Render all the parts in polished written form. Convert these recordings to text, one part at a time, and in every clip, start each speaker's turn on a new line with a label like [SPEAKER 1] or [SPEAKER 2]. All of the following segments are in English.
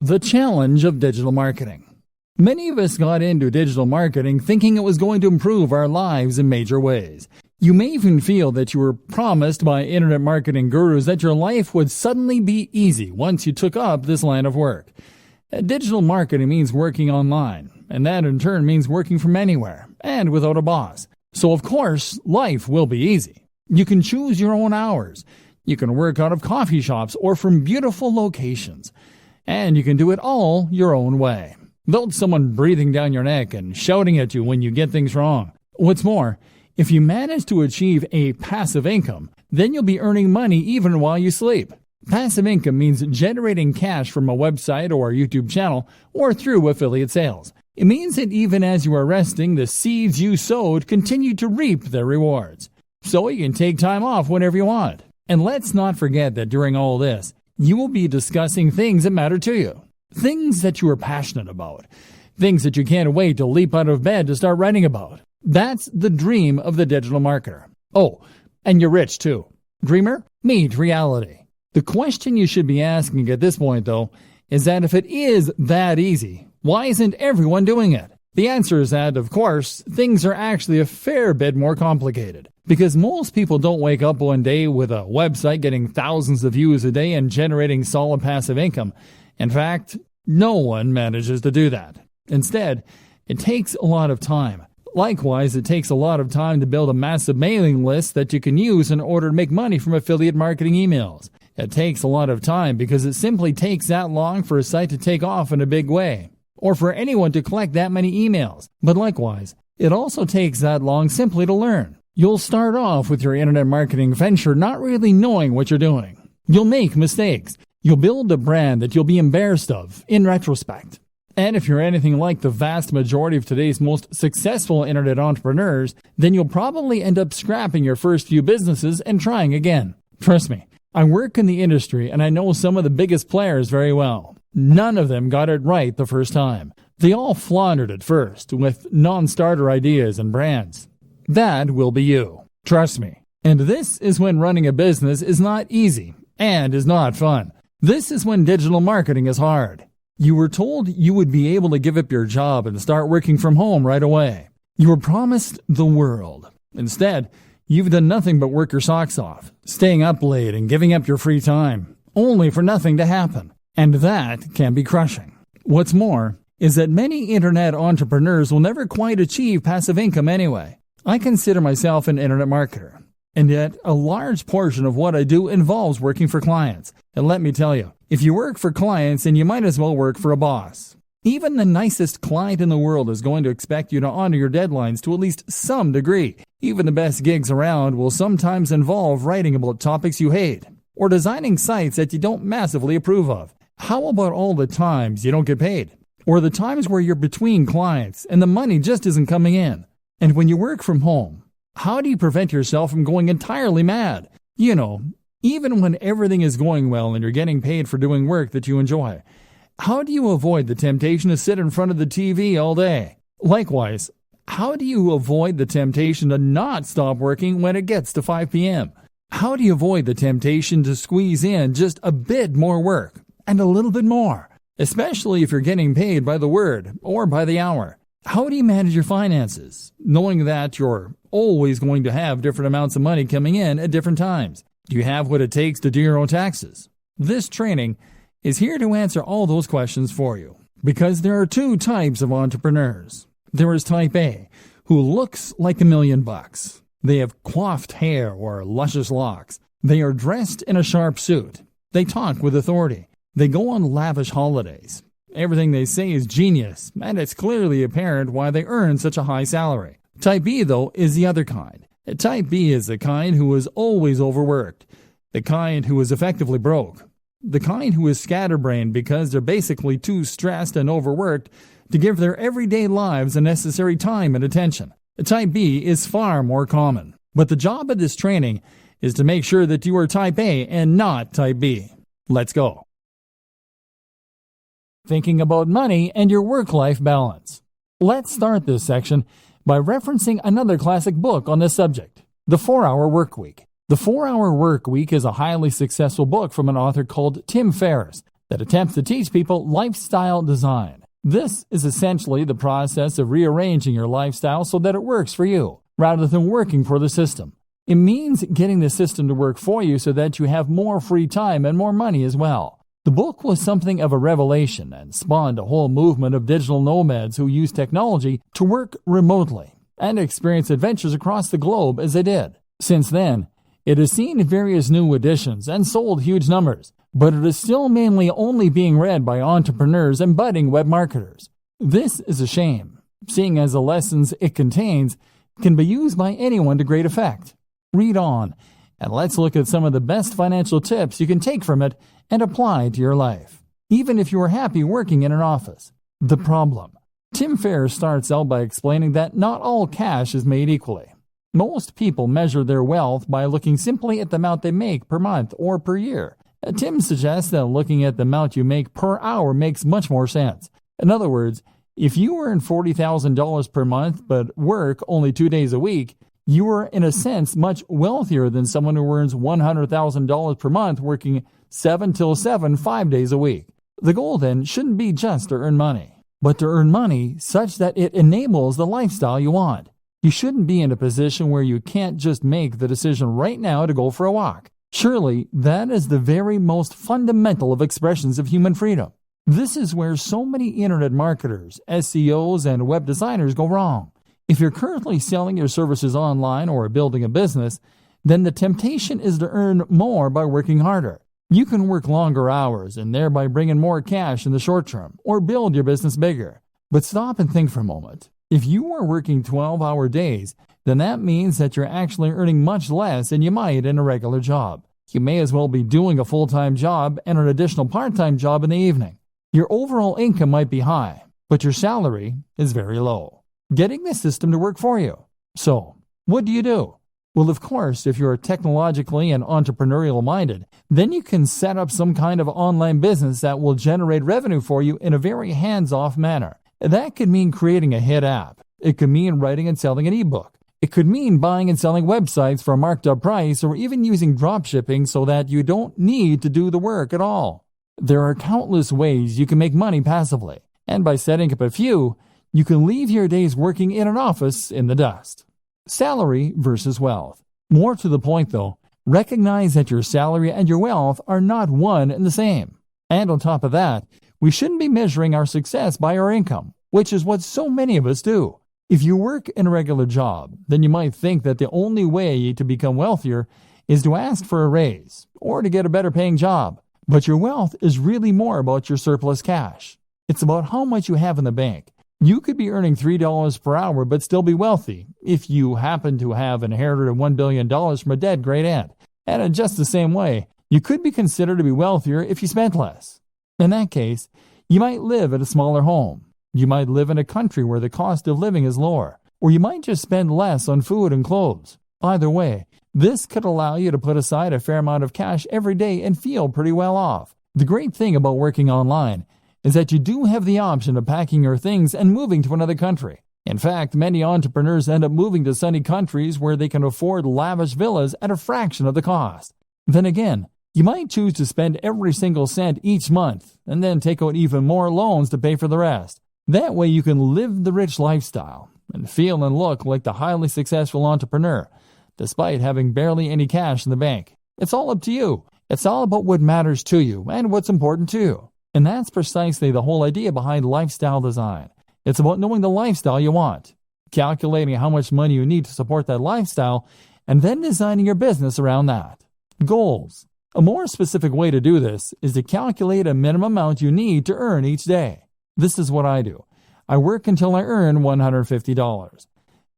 [SPEAKER 1] The challenge of digital marketing. Many of us got into digital marketing thinking it was going to improve our lives in major ways. You may even feel that you were promised by internet marketing gurus that your life would suddenly be easy once you took up this line of work. Digital marketing means working online, and that in turn means working from anywhere and without a boss. So of course, life will be easy. You can choose your own hours. You can work out of coffee shops or from beautiful locations. And you can do it all your own way, without someone breathing down your neck and shouting at you when you get things wrong. What's more, if you manage to achieve a passive income, then you'll be earning money even while you sleep. Passive income means generating cash from a website or a YouTube channel or through affiliate sales. It means that even as you are resting, the seeds you sowed continue to reap their rewards. So you can take time off whenever you want. And let's not forget that during all this, you will be discussing things that matter to you. Things that you are passionate about. Things that you can't wait to leap out of bed to start writing about. That's the dream of the digital marketer. Oh, and you're rich too. Dreamer, meet reality. The question you should be asking at this point, though, is that if it is that easy, why isn't everyone doing it? The answer is that, of course, things are actually a fair bit more complicated. Because most people don't wake up one day with a website getting thousands of views a day and generating solid passive income. In fact, no one manages to do that. Instead, it takes a lot of time. Likewise, it takes a lot of time to build a massive mailing list that you can use in order to make money from affiliate marketing emails. It takes a lot of time because it simply takes that long for a site to take off in a big way, or for anyone to collect that many emails. But likewise, it also takes that long simply to learn. You'll start off with your internet marketing venture not really knowing what you're doing. You'll make mistakes. You'll build a brand that you'll be embarrassed of in retrospect. And if you're anything like the vast majority of today's most successful internet entrepreneurs, then you'll probably end up scrapping your first few businesses and trying again. Trust me, I work in the industry and I know some of the biggest players very well. None of them got it right the first time. They all floundered at first with non-starter ideas and brands. That will be you. Trust me. And this is when running a business is not easy and is not fun. This is when digital marketing is hard. You were told you would be able to give up your job and start working from home right away. You were promised the world. Instead, you've done nothing but work your socks off, staying up late and giving up your free time, only for nothing to happen. And that can be crushing. What's more is that many internet entrepreneurs will never quite achieve passive income anyway. I consider myself an internet marketer, and yet a large portion of what I do involves working for clients. And let me tell you, if you work for clients, then you might as well work for a boss. Even the nicest client in the world is going to expect you to honor your deadlines to at least some degree. Even the best gigs around will sometimes involve writing about topics you hate, or designing sites that you don't massively approve of. How about all the times you don't get paid? Or the times where you're between clients and the money just isn't coming in? And when you work from home, how do you prevent yourself from going entirely mad? You know, even when everything is going well and you're getting paid for doing work that you enjoy, how do you avoid the temptation to sit in front of the TV all day? Likewise, how do you avoid the temptation to not stop working when it gets to 5 p.m.? How do you avoid the temptation to squeeze in just a bit more work and a little bit more, especially if you're getting paid by the word or by the hour? How do you manage your finances, knowing that you're always going to have different amounts of money coming in at different times? Do you have what it takes to do your own taxes? This training is here to answer all those questions for you, because there are two types of entrepreneurs. There is type A, who looks like $1,000,000. They have coiffed hair or luscious locks. They are dressed in a sharp suit. They talk with authority. They go on lavish holidays. Everything they say is genius, and it's clearly apparent why they earn such a high salary. Type B, though, is the other kind. Type B is the kind who is always overworked, the kind who is effectively broke, the kind who is scatterbrained because they're basically too stressed and overworked to give their everyday lives the necessary time and attention. Type B is far more common, but the job of this training is to make sure that you are Type A and not Type B. Let's go. Thinking about money and your work-life balance. Let's start this section by referencing another classic book on this subject, The 4-Hour Workweek. The 4-Hour Workweek is a highly successful book from an author called Tim Ferriss. that attempts to teach people lifestyle design. This is essentially the process of rearranging your lifestyle so that it works for you, rather than working for the system. It means getting the system to work for you so that you have more free time and more money as well. The book was something of a revelation and spawned a whole movement of digital nomads who use technology to work remotely and experience adventures across the globe as they did. Since then, it has seen various new editions and sold huge numbers, but it is still mainly only being read by entrepreneurs and budding web marketers. This is a shame, seeing as the lessons it contains can be used by anyone to great effect. Read on, and let's look at some of the best financial tips you can take from it and apply to your life, even if you are happy working in an office. The problem. Tim Ferriss starts out by explaining that not all cash is made equally. Most people measure their wealth by looking simply at the amount they make per month or per year. Tim suggests that looking at the amount you make per hour makes much more sense. In other words, if you earn $40,000 per month but work only 2 days a week, you are in a sense much wealthier than someone who earns $100,000 per month working 7 till 7, 5 days a week. The goal then shouldn't be just to earn money, but to earn money such that it enables the lifestyle you want. You shouldn't be in a position where you can't just make the decision right now to go for a walk. Surely, that is the very most fundamental of expressions of human freedom. This is where so many internet marketers, SEOs, and web designers go wrong. If you're currently selling your services online or building a business, then the temptation is to earn more by working harder. You can work longer hours and thereby bring in more cash in the short term, or build your business bigger. But stop and think for a moment. If you are working 12-hour days, then that means that you're actually earning much less than you might in a regular job. You may as well be doing a full-time job and an additional part-time job in the evening. Your overall income might be high, but your salary is very low, getting the system to work for you. So, what do you do? Well, of course, if you're technologically and entrepreneurial minded, then you can set up some kind of online business that will generate revenue for you in a very hands-off manner. That could mean creating a hit app. It could mean writing and selling an ebook. It could mean buying and selling websites for a marked up price, or even using dropshipping so that you don't need to do the work at all. There are countless ways you can make money passively, and by setting up a few, you can leave your days working in an office in the dust. Salary versus wealth. More to the point though, recognize that your salary and your wealth are not one and the same. And on top of that, we shouldn't be measuring our success by our income, which is what so many of us do. If you work in a regular job, then you might think that the only way to become wealthier is to ask for a raise or to get a better paying job. But your wealth is really more about your surplus cash. It's about how much you have in the bank. You could be earning $3 per hour but still be wealthy if you happen to have inherited $1 billion from a dead great aunt. And in just the same way, you could be considered to be wealthier if you spent less. In that case, you might live in a smaller home. You might live in a country where the cost of living is lower, or you might just spend less on food and clothes. Either way, this could allow you to put aside a fair amount of cash every day and feel pretty well off. The great thing about working online is that you do have the option of packing your things and moving to another country. In fact, many entrepreneurs end up moving to sunny countries where they can afford lavish villas at a fraction of the cost. Then again, you might choose to spend every single cent each month and then take out even more loans to pay for the rest. That way you can live the rich lifestyle and feel and look like the highly successful entrepreneur, despite having barely any cash in the bank. It's all up to you. It's all about what matters to you and what's important to you. And that's precisely the whole idea behind lifestyle design. It's about knowing the lifestyle you want, calculating how much money you need to support that lifestyle, and then designing your business around that. Goals. A more specific way to do this is to calculate a minimum amount you need to earn each day. This is what I do. I work until I earn $150.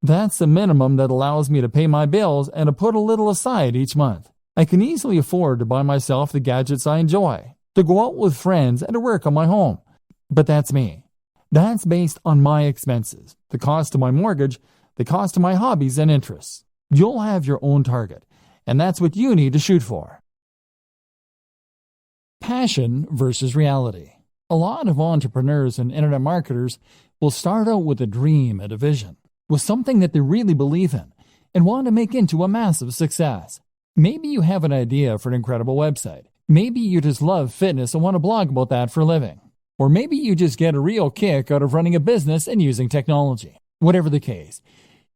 [SPEAKER 1] That's the minimum that allows me to pay my bills and to put a little aside each month. I can easily afford to buy myself the gadgets I enjoy, to go out with friends, and to work on my home. But that's me. That's based on my expenses, the cost of my mortgage, the cost of my hobbies and interests. You'll have your own target, and that's what you need to shoot for. Passion versus reality. A lot of entrepreneurs and internet marketers will start out with a dream and a vision, with something that they really believe in and want to make into a massive success. Maybe you have an idea for an incredible website. Maybe you just love fitness and want to blog about that for a living. Or maybe you just get a real kick out of running a business and using technology. Whatever the case,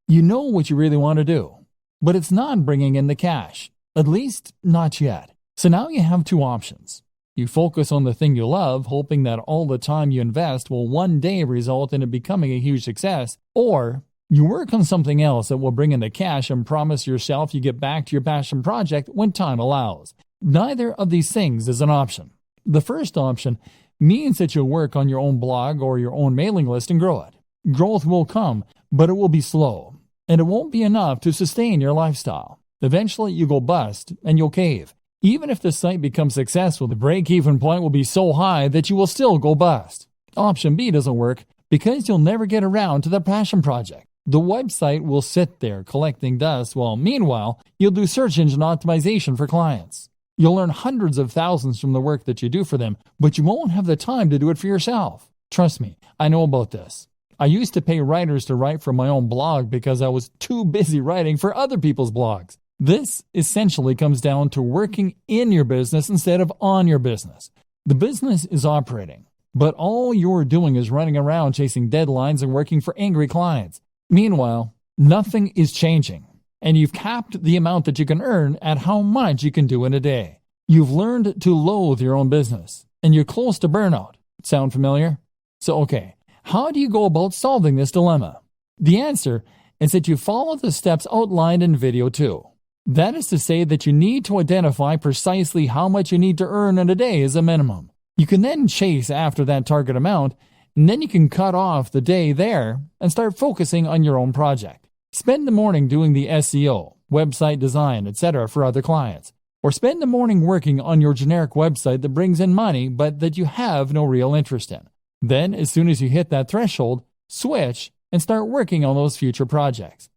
[SPEAKER 1] you know what you really want to do, but it's not bringing in the cash, at least not yet. So now you have two options. You focus on the thing you love, hoping that all the time you invest will one day result in it becoming a huge success, or you work on something else that will bring in the cash and promise yourself you get back to your passion project when time allows. Neither of these things is an option. The first option means that you'll work on your own blog or your own mailing list and grow it. Growth will come, but it will be slow, and it won't be enough to sustain your lifestyle. Eventually, you go bust, and you'll cave. Even if the site becomes successful, the break-even point will be so high that you will still go bust. Option B doesn't work because you'll never get around to the passion project. The website will sit there collecting dust while, meanwhile, you'll do search engine optimization for clients. You'll earn hundreds of thousands from the work that you do for them, but you won't have the time to do it for yourself. Trust me, I know about this. I used to pay writers to write for my own blog because I was too busy writing for other people's blogs. This essentially comes down to working in your business instead of on your business. The business is operating, but all you're doing is running around chasing deadlines and working for angry clients. Meanwhile, nothing is changing, and you've capped the amount that you can earn at how much you can do in a day. You've learned to loathe your own business, and you're close to burnout. Sound familiar? So, okay, how do you go about solving this dilemma? The answer is that you follow the steps outlined in video 2. That is to say that you need to identify precisely how much you need to earn in a day as a minimum. You can then chase after that target amount, and then you can cut off the day there and start focusing on your own project. Spend the morning doing the SEO, website design, etc. for other clients. Or spend the morning working on your generic website that brings in money but that you have no real interest in. Then, as soon as you hit that threshold, switch and start working on those future projects.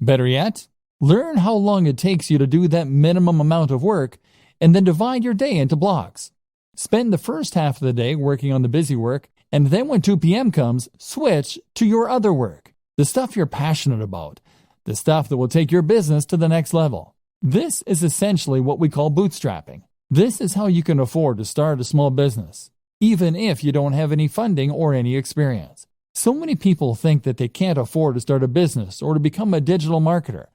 [SPEAKER 1] Better yet, learn how long it takes you to do that minimum amount of work and then divide your day into blocks. Spend the first half of the day working on the busy work, and then when 2 p.m. comes, switch to your other work, the stuff you're passionate about, the stuff that will take your business to the next level. This is essentially what we call bootstrapping. This is how you can afford to start a small business, even if you don't have any funding or any experience. So many people think that they can't afford to start a business or to become a digital marketer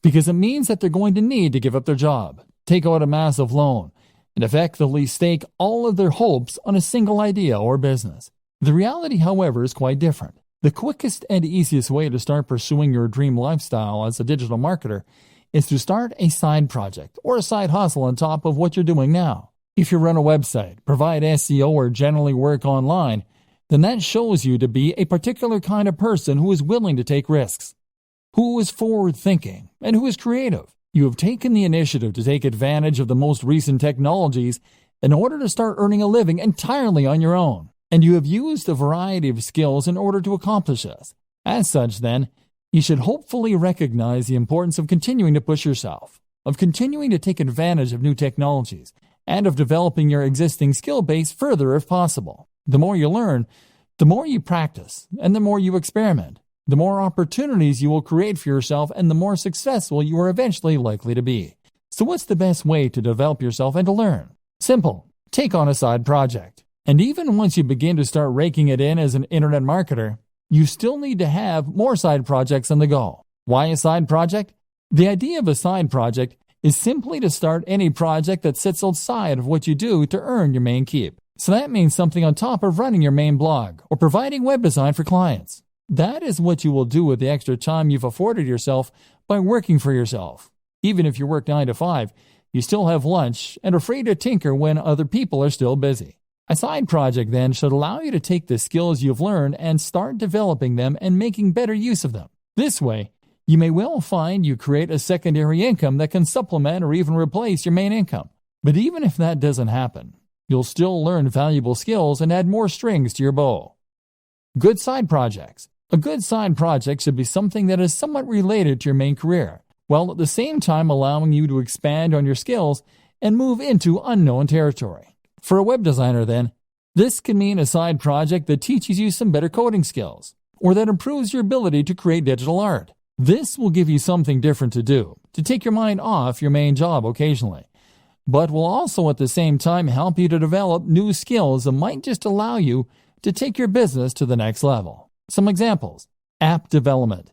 [SPEAKER 1] because it means that they're going to need to give up their job, take out a massive loan, and effectively stake all of their hopes on a single idea or business. The reality, however, is quite different. The quickest and easiest way to start pursuing your dream lifestyle as a digital marketer is to start a side project or a side hustle on top of what you're doing now. If you run a website, provide SEO, or generally work online, then that shows you to be a particular kind of person who is willing to take risks, who is forward-thinking, and who is creative. You have taken the initiative to take advantage of the most recent technologies in order to start earning a living entirely on your own, and you have used a variety of skills in order to accomplish this. As such, then, you should hopefully recognize the importance of continuing to push yourself, of continuing to take advantage of new technologies, and of developing your existing skill base further if possible. The more you learn, the more you practice, and the more you experiment, the more opportunities you will create for yourself and the more successful you are eventually likely to be. So what's the best way to develop yourself and to learn? Simple. Take on a side project. And even once you begin to start raking it in as an internet marketer, you still need to have more side projects on the go. Why a side project? The idea of a side project is simply to start any project that sits outside of what you do to earn your main keep. So that means something on top of running your main blog or providing web design for clients. That is what you will do with the extra time you've afforded yourself by working for yourself. Even if you work 9 to 5, you still have lunch and are free to tinker when other people are still busy. A side project then should allow you to take the skills you've learned and start developing them and making better use of them. This way, you may well find you create a secondary income that can supplement or even replace your main income. But even if that doesn't happen, you'll still learn valuable skills and add more strings to your bow. Good side projects. A good side project should be something that is somewhat related to your main career, while at the same time allowing you to expand on your skills and move into unknown territory. For a web designer, then, this can mean a side project that teaches you some better coding skills, or that improves your ability to create digital art. This will give you something different to do, to take your mind off your main job occasionally. but will also at the same time help you to develop new skills that might just allow you to take your business to the next level. Some examples: app development.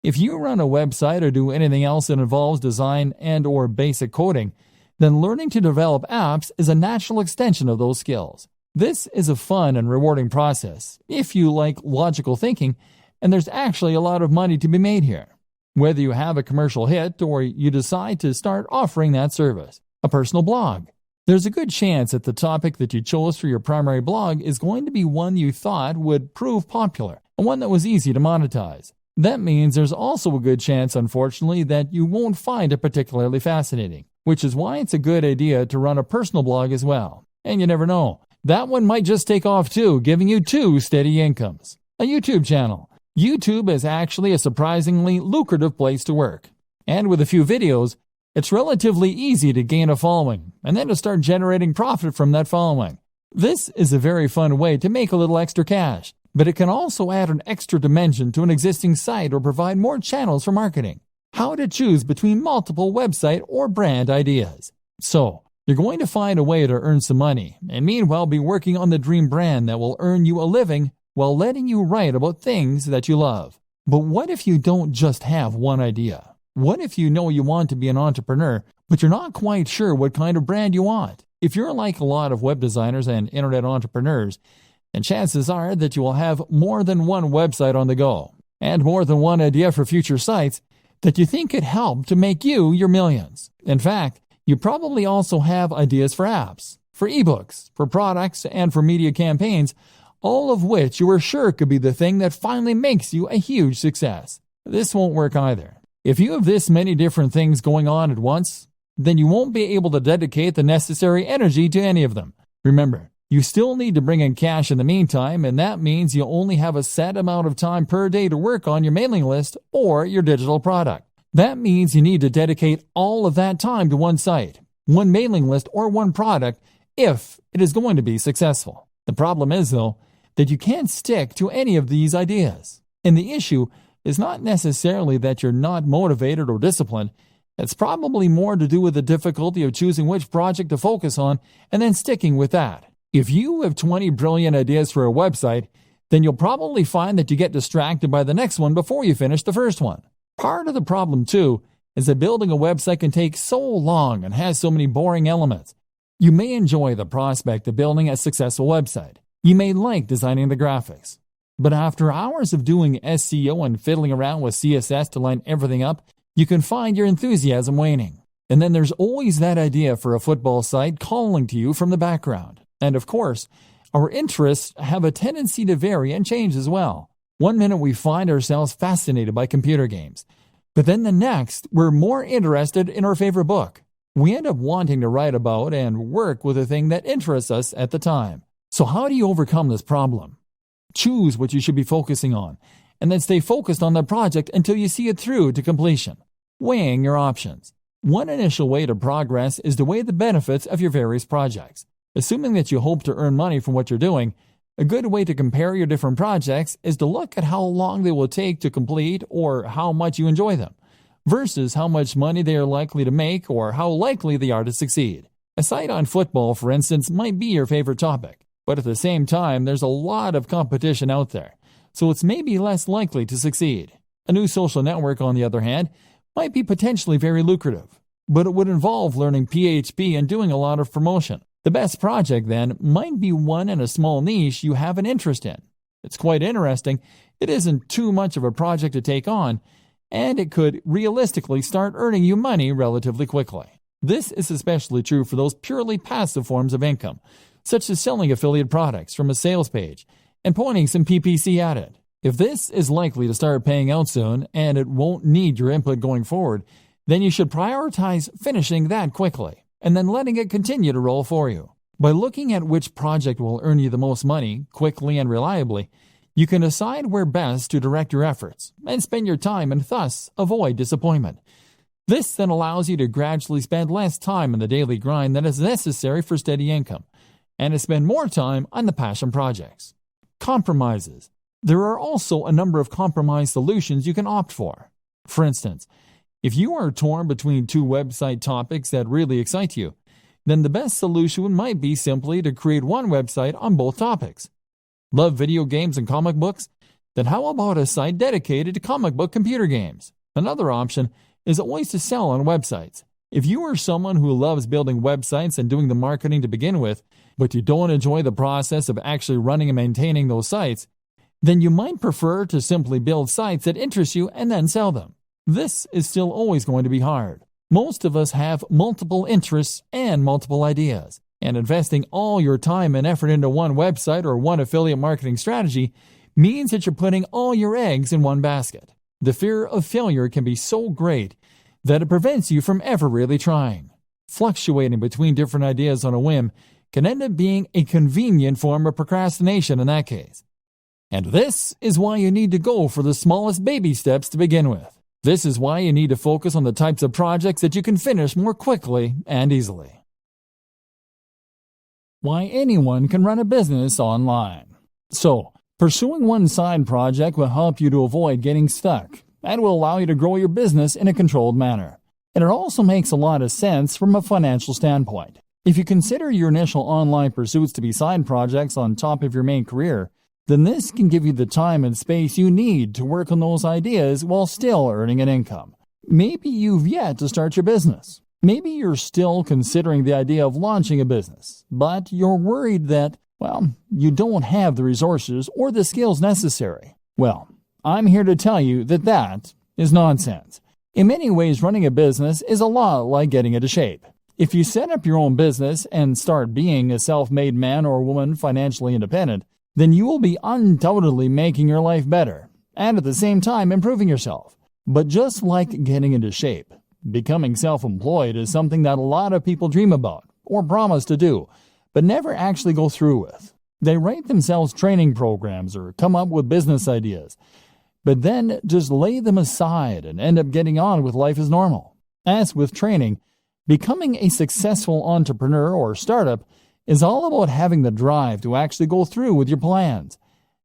[SPEAKER 1] If you run a website or do anything else that involves design and/or basic coding, then learning to develop apps is a natural extension of those skills. This is a fun and rewarding process if you like logical thinking, and there's actually a lot of money to be made here. Whether you have a commercial hit or you decide to start offering that service. A personal blog. There's a good chance that the topic that you chose for your primary blog is going to be one you thought would prove popular and one that was easy to monetize. That means there's also a good chance, unfortunately, that you won't find it particularly fascinating, which is why it's a good idea to run a personal blog as well. And you never know, that one might just take off too, giving you 2 steady incomes. A YouTube channel. YouTube is actually a surprisingly lucrative place to work. And with a few videos, it's relatively easy to gain a following and then to start generating profit from that following. This is a very fun way to make a little extra cash, but it can also add an extra dimension to an existing site or provide more channels for marketing. How to choose between multiple website or brand ideas. So, you're going to find a way to earn some money and meanwhile be working on the dream brand that will earn you a living while letting you write about things that you love. But what if you don't just have one idea? What if you know you want to be an entrepreneur, but you're not quite sure what kind of brand you want? If you're like a lot of web designers and internet entrepreneurs, then chances are that you will have more than one website on the go, and more than one idea for future sites that you think could help to make you your millions. In fact, you probably also have ideas for apps, for ebooks, for products, and for media campaigns, all of which you are sure could be the thing that finally makes you a huge success. This won't work either. If you have this many different things going on at once, then you won't be able to dedicate the necessary energy to any of them. Remember, you still need to bring in cash in the meantime, and that means you only have a set amount of time per day to work on your mailing list or your digital product. That means you need to dedicate all of that time to one site, one mailing list, or one product if it is going to be successful. The problem is, though, that you can't stick to any of these ideas. And the issue is not necessarily that you're not motivated or disciplined. It's probably more to do with the difficulty of choosing which project to focus on and then sticking with that. If you have 20 brilliant ideas for a website, then you'll probably find that you get distracted by the next one before you finish the first one. Part of the problem, too, is that building a website can take so long and has so many boring elements. You may enjoy the prospect of building a successful website. You may like designing the graphics. But after hours of doing SEO and fiddling around with CSS to line everything up, you can find your enthusiasm waning. And then there's always that idea for a football site calling to you from the background. And of course, our interests have a tendency to vary and change as well. One minute we find ourselves fascinated by computer games, but then the next we're more interested in our favorite book. We end up wanting to write about and work with the thing that interests us at the time. So how do you overcome this problem? Choose what you should be focusing on, and then stay focused on that project until you see it through to completion. Weighing your options. One initial way to progress is to weigh the benefits of your various projects. Assuming that you hope to earn money from what you're doing, a good way to compare your different projects is to look at how long they will take to complete or how much you enjoy them, versus how much money they are likely to make or how likely they are to succeed. A site on football, for instance, might be your favorite topic, but at the same time, there's a lot of competition out there, so it's maybe less likely to succeed. A new social network, on the other hand, might be potentially very lucrative, but it would involve learning PHP and doing a lot of promotion. The best project, then, might be one in a small niche you have an interest in. It's quite interesting, it isn't too much of a project to take on, and it could realistically start earning you money relatively quickly. This is especially true for those purely passive forms of income, such as selling affiliate products from a sales page and pointing some PPC at it. If this is likely to start paying out soon and it won't need your input going forward, then you should prioritize finishing that quickly and then letting it continue to roll for you. By looking at which project will earn you the most money quickly and reliably, you can decide where best to direct your efforts and spend your time and thus avoid disappointment. This then allows you to gradually spend less time in the daily grind than is necessary for steady income and to spend more time on the passion projects. Compromises. There are also a number of compromise solutions you can opt for. For instance, if you are torn between two website topics that really excite you, then the best solution might be simply to create one website on both topics. Love video games and comic books? Then how about a site dedicated to comic book computer games? Another option is always to sell on websites. If you are someone who loves building websites and doing the marketing to begin with, but you don't enjoy the process of actually running and maintaining those sites, then you might prefer to simply build sites that interest you and then sell them. This is still always going to be hard. Most of us have multiple interests and multiple ideas, and investing all your time and effort into one website or one affiliate marketing strategy means that you're putting all your eggs in one basket. The fear of failure can be so great that it prevents you from ever really trying. Fluctuating between different ideas on a whim can end up being a convenient form of procrastination in that case. And this is why you need to go for the smallest baby steps to begin with. This is why you need to focus on the types of projects that you can finish more quickly and easily. Why anyone can run a business online. So, pursuing one side project will help you to avoid getting stuck and will allow you to grow your business in a controlled manner. And it also makes a lot of sense from a financial standpoint. If you consider your initial online pursuits to be side projects on top of your main career, then this can give you the time and space you need to work on those ideas while still earning an income. Maybe you've yet to start your business. Maybe you're still considering the idea of launching a business, but you're worried that, you don't have the resources or the skills necessary. Well, I'm here to tell you that that is nonsense. In many ways, running a business is a lot like getting into shape. If you set up your own business and start being a self-made man or woman financially independent, then you will be undoubtedly making your life better, and at the same time improving yourself. But just like getting into shape, becoming self-employed is something that a lot of people dream about, or promise to do, but never actually go through with. They write themselves training programs or come up with business ideas, but then just lay them aside and end up getting on with life as normal. As with training, becoming a successful entrepreneur or startup is all about having the drive to actually go through with your plans.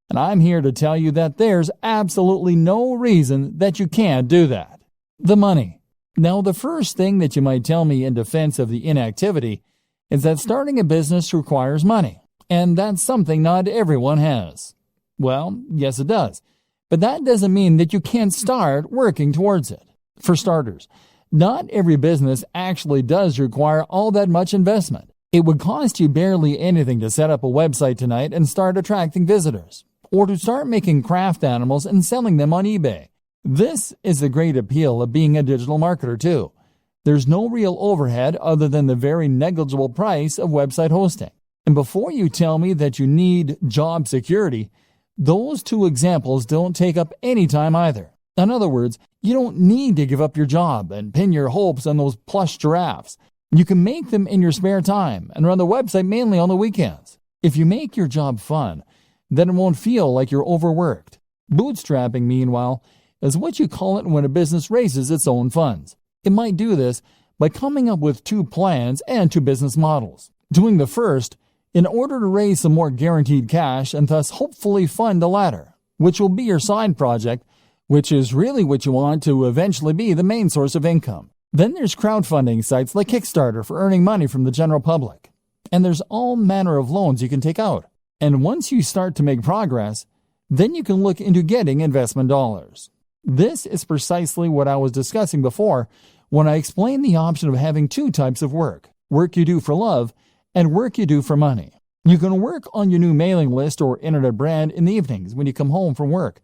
[SPEAKER 1] And I'm here to tell you that there's absolutely no reason that you can't do that. The money. Now, the first thing that you might tell me in defense of the inactivity is that starting a business requires money, and that's something not everyone has. Well, yes it does, but that doesn't mean that you can't start working towards it. For starters, not every business actually does require all that much investment. It would cost you barely anything to set up a website tonight and start attracting visitors, or to start making craft animals and selling them on eBay. This is the great appeal of being a digital marketer too. There's no real overhead other than the very negligible price of website hosting. And before you tell me that you need job security, those two examples don't take up any time either. In other words, you don't need to give up your job and pin your hopes on those plush giraffes. You can make them in your spare time and run the website mainly on the weekends. If you make your job fun, then it won't feel like you're overworked. Bootstrapping, meanwhile, is what you call it when a business raises its own funds. It might do this by coming up with two plans and two business models. Doing the first in order to raise some more guaranteed cash and thus hopefully fund the latter, which will be your side project, which is really what you want to eventually be the main source of income. Then there's crowdfunding sites like Kickstarter for earning money from the general public. And there's all manner of loans you can take out. And once you start to make progress, then you can look into getting investment dollars. This is precisely what I was discussing before when I explained the option of having two types of work you do for love and work you do for money. You can work on your new mailing list or internet brand in the evenings when you come home from work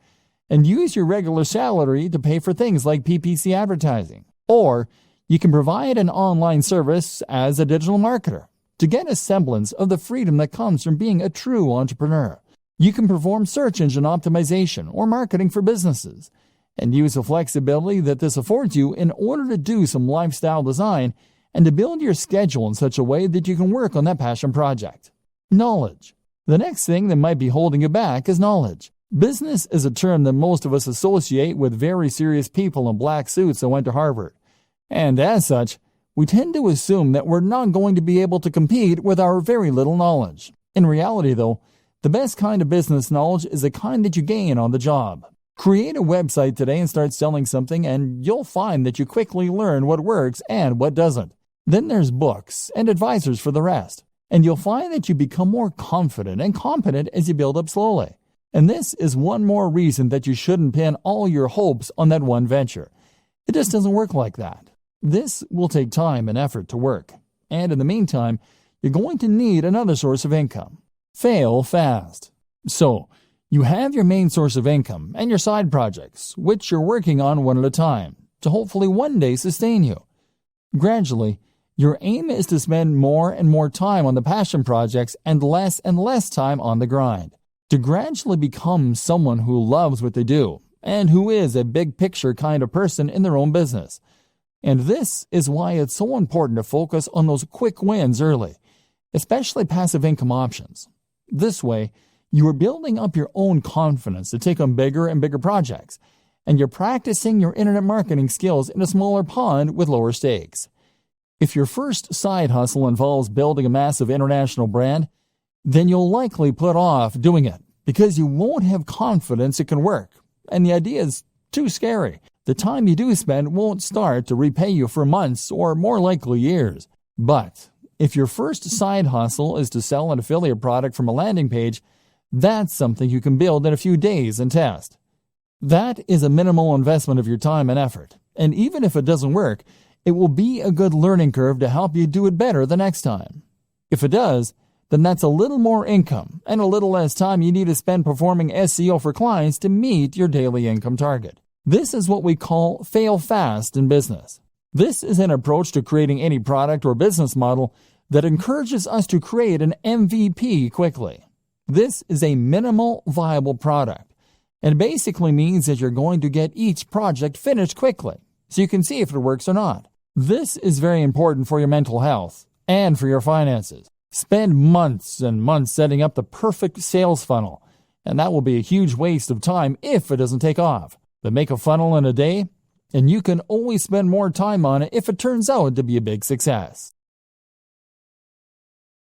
[SPEAKER 1] and use your regular salary to pay for things like PPC advertising. Or you can provide an online service as a digital marketer to get a semblance of the freedom that comes from being a true entrepreneur. You can perform search engine optimization or marketing for businesses and use the flexibility that this affords you in order to do some lifestyle design and to build your schedule in such a way that you can work on that passion project. Knowledge. The next thing that might be holding you back is knowledge. Business is a term that most of us associate with very serious people in black suits that went to Harvard. And as such, we tend to assume that we're not going to be able to compete with our very little knowledge. In reality, though, the best kind of business knowledge is the kind that you gain on the job. Create a website today and start selling something, and you'll find that you quickly learn what works and what doesn't. Then there's books and advisors for the rest. And you'll find that you become more confident and competent as you build up slowly. And this is one more reason that you shouldn't pin all your hopes on that one venture. It just doesn't work like that. This will take time and effort to work. And in the meantime, you're going to need another source of income. Fail fast. So, you have your main source of income and your side projects, which you're working on one at a time, to hopefully one day sustain you. Gradually, your aim is to spend more and more time on the passion projects and less time on the grind. To gradually become someone who loves what they do and who is a big picture kind of person in their own business. And this is why it's so important to focus on those quick wins early, especially passive income options. This way, you are building up your own confidence to take on bigger and bigger projects, and you're practicing your internet marketing skills in a smaller pond with lower stakes. If your first side hustle involves building a massive international brand, then you'll likely put off doing it because you won't have confidence it can work, and the idea is too scary. The time you do spend won't start to repay you for months or more likely years. But if your first side hustle is to sell an affiliate product from a landing page, that's something you can build in a few days and test. That is a minimal investment of your time and effort, and even if it doesn't work, it will be a good learning curve to help you do it better the next time. If it does, then that's a little more income and a little less time you need to spend performing SEO for clients to meet your daily income target. This is what we call fail fast in business. This is an approach to creating any product or business model that encourages us to create an MVP quickly. This is a minimal viable product, and basically means that you're going to get each project finished quickly, so you can see if it works or not. This is very important for your mental health and for your finances. Spend months and months setting up the perfect sales funnel, and that will be a huge waste of time if it doesn't take off. But make a funnel in a day, and you can always spend more time on it if it turns out to be a big success.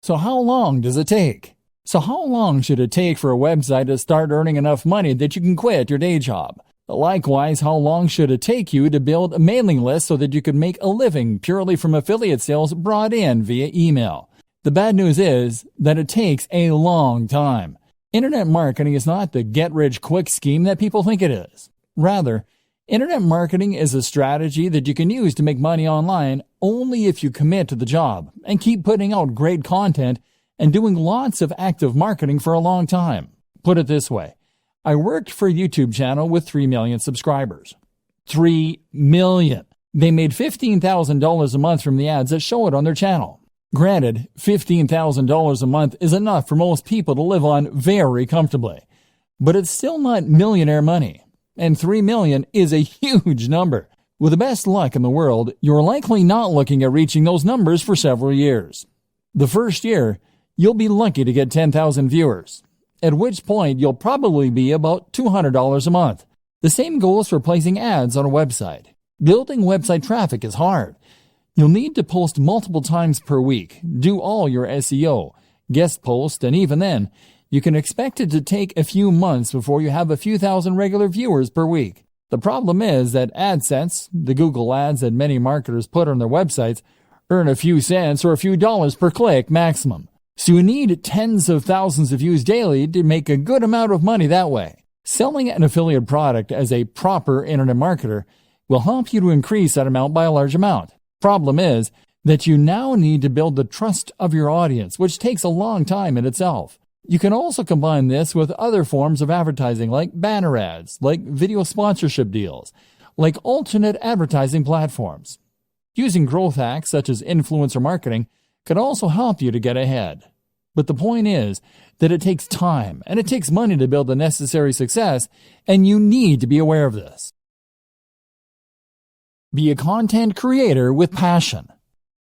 [SPEAKER 1] So how long does it take? So how long should it take for a website to start earning enough money that you can quit your day job? Likewise, how long should it take you to build a mailing list so that you can make a living purely from affiliate sales brought in via email? The bad news is that it takes a long time. Internet marketing is not the get-rich-quick scheme that people think it is. Rather, internet marketing is a strategy that you can use to make money online only if you commit to the job and keep putting out great content and doing lots of active marketing for a long time. Put it this way. I worked for a YouTube channel with 3 million subscribers. 3 million. They made $15,000 a month from the ads that show it on their channel. Granted, $15,000 a month is enough for most people to live on very comfortably. But it's still not millionaire money. And 3 million is a huge number. With the best luck in the world, you're likely not looking at reaching those numbers for several years. The first year, you'll be lucky to get 10,000 viewers, at which point you'll probably be about $200 a month. The same goes for placing ads on a website. Building website traffic is hard. You'll need to post multiple times per week, do all your SEO, guest post, and even then, you can expect it to take a few months before you have a few thousand regular viewers per week. The problem is that AdSense, the Google ads that many marketers put on their websites, earn a few cents or a few dollars per click maximum. So you need tens of thousands of views daily to make a good amount of money that way. Selling an affiliate product as a proper internet marketer will help you to increase that amount by a large amount. Problem is that you now need to build the trust of your audience, which takes a long time in itself. You can also combine this with other forms of advertising like banner ads, like video sponsorship deals, like alternate advertising platforms. Using growth hacks such as influencer marketing can also help you to get ahead. But the point is that it takes time and it takes money to build the necessary success, and you need to be aware of this. Be a content creator with passion.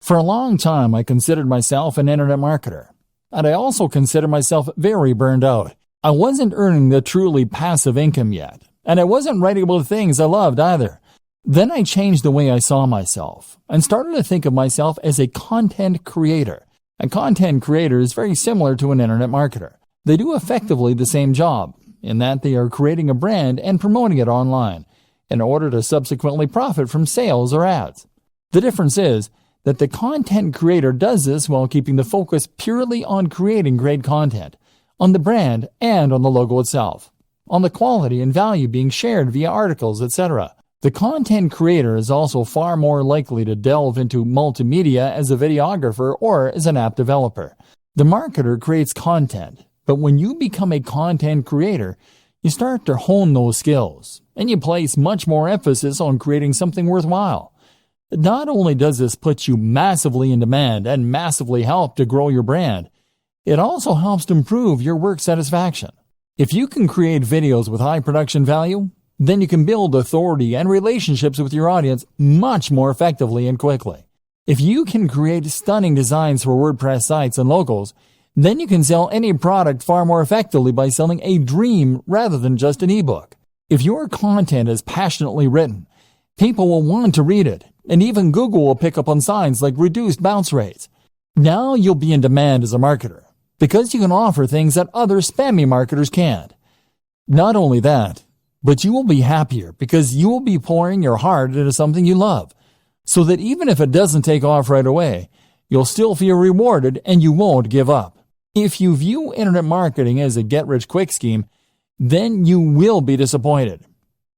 [SPEAKER 1] For a long time, I considered myself an internet marketer. And I also consider myself very burned out. I wasn't earning the truly passive income yet, and I wasn't writing about things I loved either. Then I changed the way I saw myself and started to think of myself as a content creator. A content creator is very similar to an internet marketer. They do effectively the same job, in that they are creating a brand and promoting it online in order to subsequently profit from sales or ads. The difference is that the content creator does this while keeping the focus purely on creating great content, on the brand and on the logo itself, on the quality and value being shared via articles, etc. The content creator is also far more likely to delve into multimedia as a videographer or as an app developer. The marketer creates content, but when you become a content creator, you start to hone those skills, and you place much more emphasis on creating something worthwhile. Not only does this put you massively in demand and massively help to grow your brand, it also helps to improve your work satisfaction. If you can create videos with high production value, then you can build authority and relationships with your audience much more effectively and quickly. If you can create stunning designs for WordPress sites and logos, then you can sell any product far more effectively by selling a dream rather than just an ebook. If your content is passionately written, people will want to read it, and even Google will pick up on signs like reduced bounce rates. Now you'll be in demand as a marketer, because you can offer things that other spammy marketers can't. Not only that, but you will be happier because you will be pouring your heart into something you love, so that even if it doesn't take off right away, you'll still feel rewarded and you won't give up. If you view internet marketing as a get-rich-quick scheme, then you will be disappointed.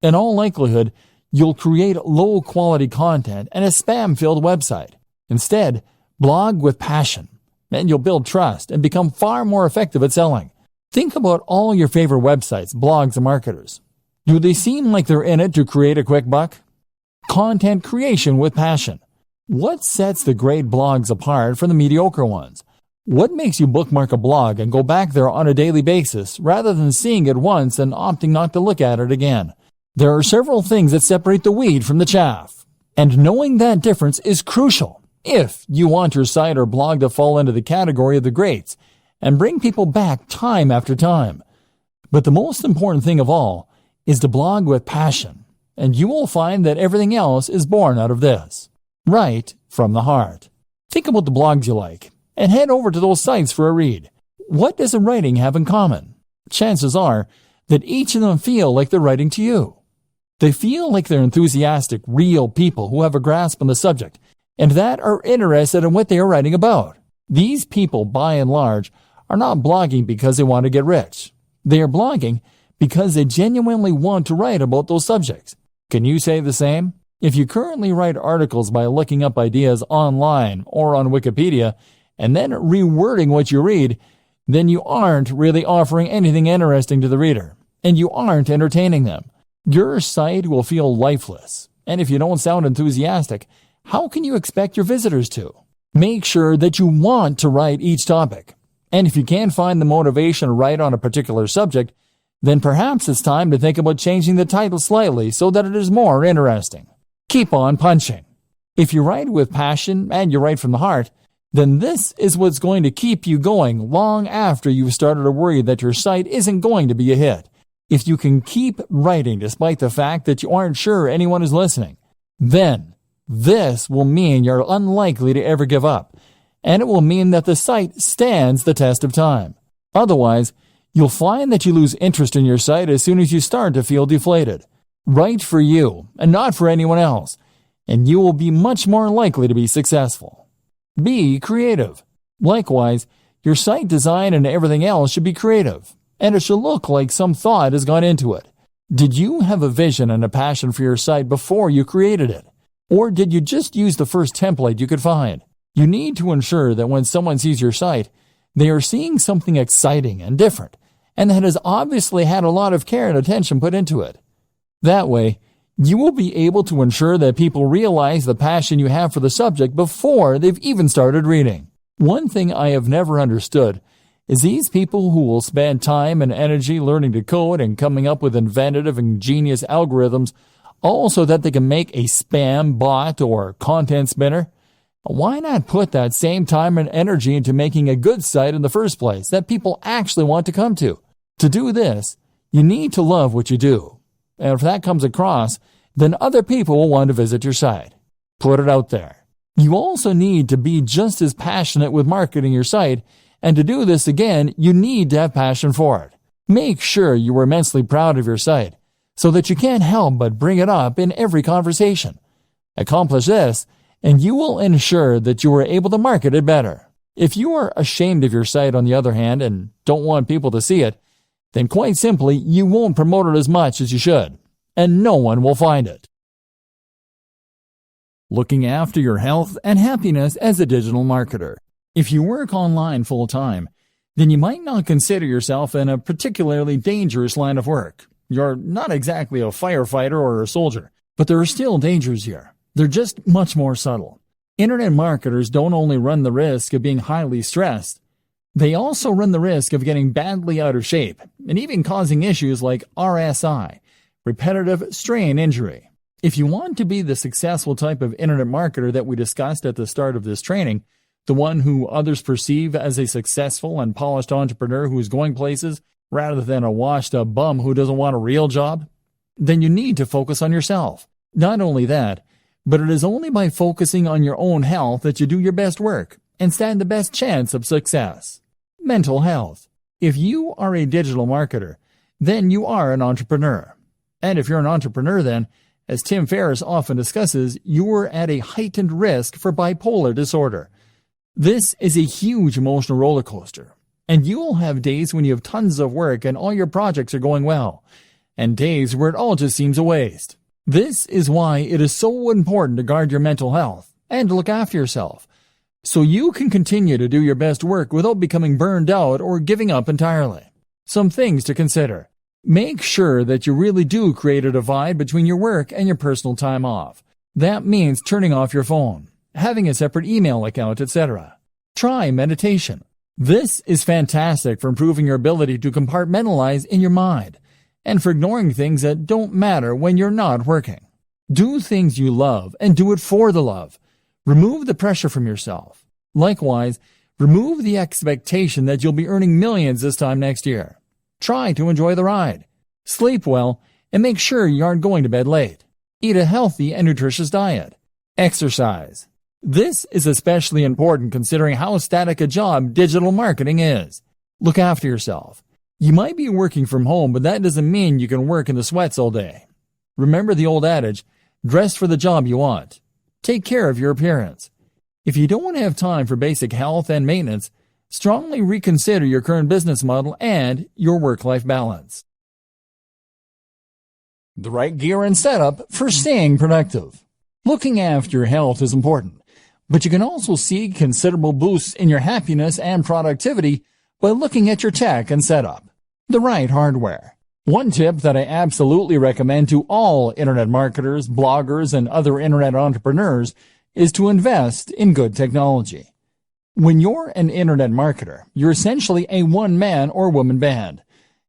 [SPEAKER 1] In all likelihood, you'll create low-quality content and a spam-filled website. Instead, blog with passion, and you'll build trust and become far more effective at selling. Think about all your favorite websites, blogs, and marketers. Do they seem like they're in it to create a quick buck? Content creation with passion. What sets the great blogs apart from the mediocre ones? What makes you bookmark a blog and go back there on a daily basis rather than seeing it once and opting not to look at it again? There are several things that separate the wheat from the chaff, and knowing that difference is crucial if you want your site or blog to fall into the category of the greats and bring people back time after time. But the most important thing of all is to blog with passion, and you will find that everything else is born out of this, right from the heart. Think about the blogs you like, and head over to those sites for a read. What does the writing have in common? Chances are that each of them feel like they're writing to you. They feel like they're enthusiastic, real people who have a grasp on the subject and that are interested in what they are writing about. These people, by and large, are not blogging because they want to get rich. They are blogging because they genuinely want to write about those subjects. Can you say the same? If you currently write articles by looking up ideas online or on Wikipedia and then rewording what you read, then you aren't really offering anything interesting to the reader, and you aren't entertaining them. Your site will feel lifeless, and if you don't sound enthusiastic, how can you expect your visitors to? Make sure that you want to write each topic, and if you can't find the motivation to write on a particular subject, then perhaps it's time to think about changing the title slightly so that it is more interesting. Keep on punching. If you write with passion and you write from the heart, then this is what's going to keep you going long after you've started to worry that your site isn't going to be a hit. If you can keep writing despite the fact that you aren't sure anyone is listening, then this will mean you're unlikely to ever give up, and it will mean that the site stands the test of time. Otherwise, you'll find that you lose interest in your site as soon as you start to feel deflated. Write for you and not for anyone else, and you will be much more likely to be successful. Be creative. Likewise, your site design and everything else should be creative, and it should look like some thought has gone into it. Did you have a vision and a passion for your site before you created it? Or did you just use the first template you could find? You need to ensure that when someone sees your site, they are seeing something exciting and different, and that has obviously had a lot of care and attention put into it. That way, you will be able to ensure that people realize the passion you have for the subject before they've even started reading. One thing I have never understood is these people who will spend time and energy learning to code and coming up with inventive and genius algorithms all so that they can make a spam bot or content spinner. Why not put that same time and energy into making a good site in the first place that people actually want to come to? To do this, you need to love what you do. And if that comes across, then other people will want to visit your site. Put it out there. You also need to be just as passionate with marketing your site, and to do this again, you need to have passion for it. Make sure you are immensely proud of your site, so that you can't help but bring it up in every conversation. Accomplish this, and you will ensure that you are able to market it better. If you are ashamed of your site, on the other hand, and don't want people to see it, then quite simply, you won't promote it as much as you should, and no one will find it. Looking after your health and happiness as a digital marketer. If you work online full-time, then you might not consider yourself in a particularly dangerous line of work. You're not exactly a firefighter or a soldier, but there are still dangers here. They're just much more subtle. Internet marketers don't only run the risk of being highly stressed, they also run the risk of getting badly out of shape and even causing issues like RSI, repetitive strain injury. If you want to be the successful type of internet marketer that we discussed at the start of this training, the one who others perceive as a successful and polished entrepreneur who is going places rather than a washed-up bum who doesn't want a real job, then you need to focus on yourself. Not only that, but it is only by focusing on your own health that you do your best work and stand the best chance of success. Mental health. If you are a digital marketer, then you are an entrepreneur. And if you're an entrepreneur, then, as Tim Ferriss often discusses, you are at a heightened risk for bipolar disorder. This is a huge emotional roller coaster, and you will have days when you have tons of work and all your projects are going well, and days where it all just seems a waste. This is why it is so important to guard your mental health and to look after yourself, so you can continue to do your best work without becoming burned out or giving up entirely. Some things to consider. Make sure that you really do create a divide between your work and your personal time off. That means turning off your phone, having a separate email account, etc. Try meditation. This is fantastic for improving your ability to compartmentalize in your mind and for ignoring things that don't matter when you're not working. Do things you love and do it for the love. Remove the pressure from yourself. Likewise, remove the expectation that you'll be earning millions this time next year. Try to enjoy the ride. Sleep well and make sure you aren't going to bed late. Eat a healthy and nutritious diet. Exercise. This is especially important considering how static a job digital marketing is. Look after yourself. You might be working from home, but that doesn't mean you can work in the sweats all day. Remember the old adage, dress for the job you want. Take care of your appearance. If you don't have time for basic health and maintenance, strongly reconsider your current business model and your work-life balance. The right gear and setup for staying productive. Looking after your health is important, but you can also see considerable boosts in your happiness and productivity by looking at your tech and setup. The right hardware. One tip that I absolutely recommend to all internet marketers, bloggers, and other internet entrepreneurs is to invest in good technology. When you're an internet marketer, you're essentially a one-man or woman band.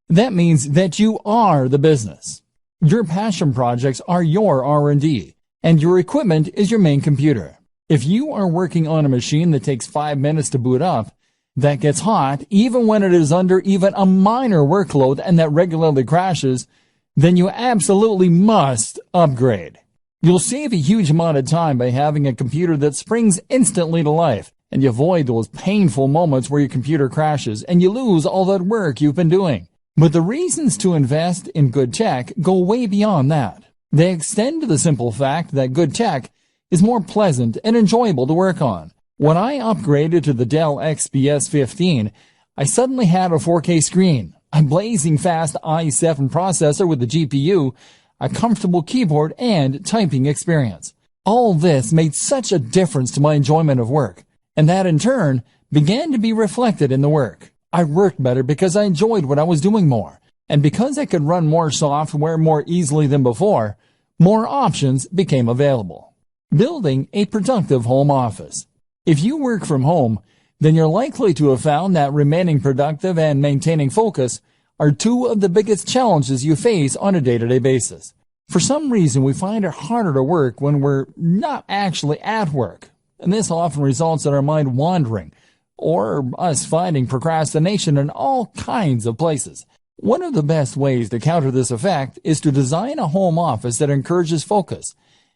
[SPEAKER 1] That means that you are the business. Your passion projects are your R&D, and your equipment is your main computer. If you are working on a machine that takes 5 minutes to boot up, that gets hot even when it is under even a minor workload and that regularly crashes, then you absolutely must upgrade. You'll save a huge amount of time by having a computer that springs instantly to life, and you avoid those painful moments where your computer crashes and you lose all that work you've been doing. But the reasons to invest in good tech go way beyond that. They extend to the simple fact that good tech is more pleasant and enjoyable to work on. When I upgraded to the Dell XPS 15, I suddenly had a 4K screen, a blazing fast i7 processor with the GPU, a comfortable keyboard, and typing experience. All this made such a difference to my enjoyment of work, and that in turn began to be reflected in the work. I worked better because I enjoyed what I was doing more, and because I could run more software more easily than before, more options became available. Building a productive home office. If you work from home, then you're likely to have found that remaining productive and maintaining focus are two of the biggest challenges you face on a day-to-day basis. For some reason, we find it harder to work when we're not actually at work, and this often results in our mind wandering, or us finding procrastination in all kinds of places. One of the best ways to counter this effect is to design a home office that encourages focus,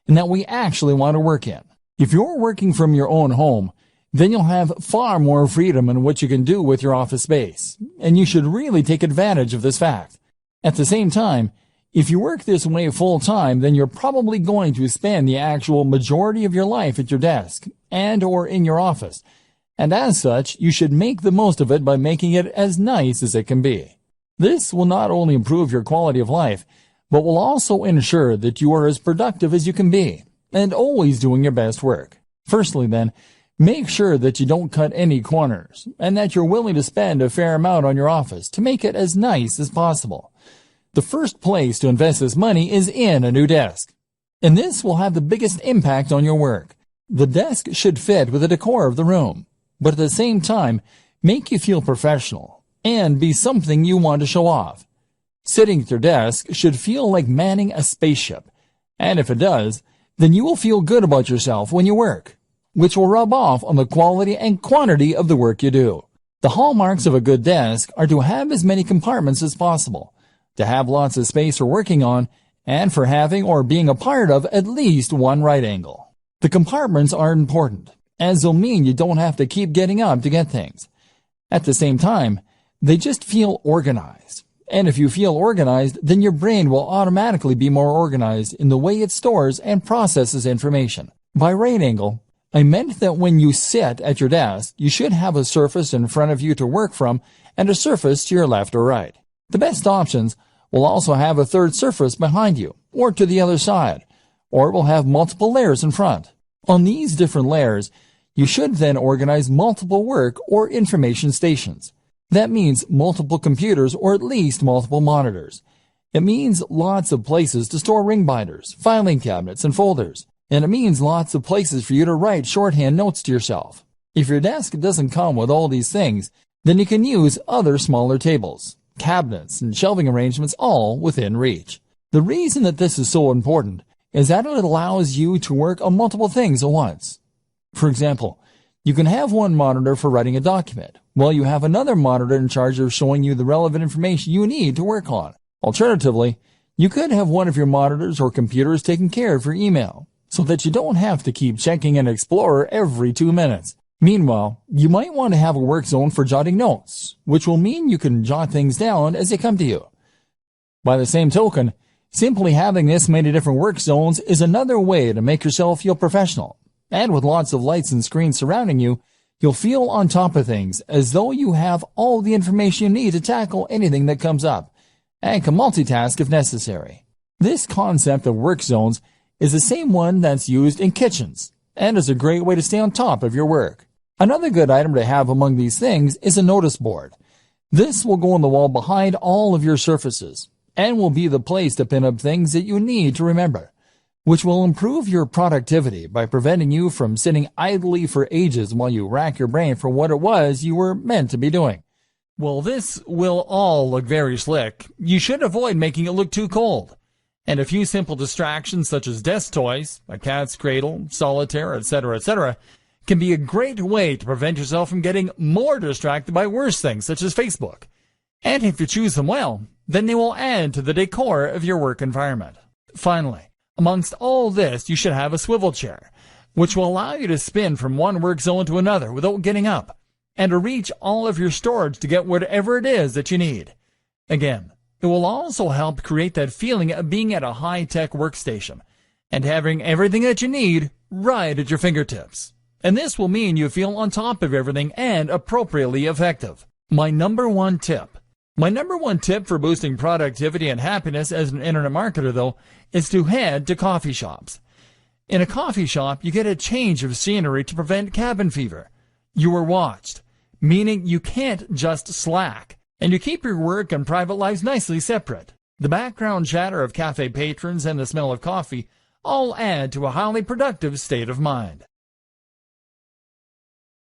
[SPEAKER 1] and that we actually want to work in. If you're working from your own home, then you'll have far more freedom in what you can do with your office space, and you should really take advantage of this fact. At the same time, If you work this way full-time, then you're probably going to spend the actual majority of your life at your desk and or in your office. And as such, you should make the most of it by making it as nice as it can be. This will not only improve your quality of life, but will also ensure that you are as productive as you can be, and always doing your best work. Firstly then, make sure that you don't cut any corners, and that you're willing to spend a fair amount on your office to make it as nice as possible. The first place to invest this money is in a new desk, and this will have the biggest impact on your work. The desk should fit with the decor of the room, but at the same time, make you feel professional and be something you want to show off. Sitting at your desk should feel like manning a spaceship, and if it does, then you will feel good about yourself when you work, which will rub off on the quality and quantity of the work you do. The hallmarks of a good desk are to have as many compartments as possible, to have lots of space for working on, and for having or being a part of at least one right angle. The compartments are important, as they'll mean you don't have to keep getting up to get things. At the same time, they just feel organized. And if you feel organized, then your brain will automatically be more organized in the way it stores and processes information. By right angle, I meant that when you sit at your desk, you should have a surface in front of you to work from and a surface to your left or right. The best options will also have a third surface behind you, or to the other side, or it will have multiple layers in front. On these different layers, you should then organize multiple work or information stations. That means multiple computers or at least multiple monitors. It means lots of places to store ring binders, filing cabinets, and folders. And it means lots of places for you to write shorthand notes to yourself. If your desk doesn't come with all these things, then you can use other smaller tables, cabinets, and shelving arrangements all within reach. The reason that this is so important is that it allows you to work on multiple things at once. For example, you can have one monitor for writing a document, while you have another monitor in charge of showing you the relevant information you need to work on. Alternatively, you could have one of your monitors or computers taking care of your email, so that you don't have to keep checking an Explorer every 2 minutes. Meanwhile, you might want to have a work zone for jotting notes, which will mean you can jot things down as they come to you. By the same token, simply having this many different work zones is another way to make yourself feel professional. And with lots of lights and screens surrounding you, you'll feel on top of things as though you have all the information you need to tackle anything that comes up, and can multitask if necessary. This concept of work zones is the same one that's used in kitchens, and is a great way to stay on top of your work. Another good item to have among these things is a notice board. This will go on the wall behind all of your surfaces, and will be the place to pin up things that you need to remember, which will improve your productivity by preventing you from sitting idly for ages while you rack your brain for what it was you were meant to be doing. Well, this will all look very slick. You should avoid making it look too cold. And a few simple distractions such as desk toys, a cat's cradle, solitaire, etc., can be a great way to prevent yourself from getting more distracted by worse things such as Facebook. And if you choose them well, then they will add to the decor of your work environment. Finally, amongst all this, you should have a swivel chair, which will allow you to spin from one work zone to another without getting up, and to reach all of your storage to get whatever it is that you need. Again, it will also help create that feeling of being at a high-tech workstation and having everything that you need right at your fingertips. And this will mean you feel on top of everything and appropriately effective. My number one tip for boosting productivity and happiness as an internet marketer, though, is to head to coffee shops. In a coffee shop, you get a change of scenery to prevent cabin fever. You are watched, meaning you can't just slack, and you keep your work and private lives nicely separate. The background chatter of cafe patrons and the smell of coffee all add to a highly productive state of mind.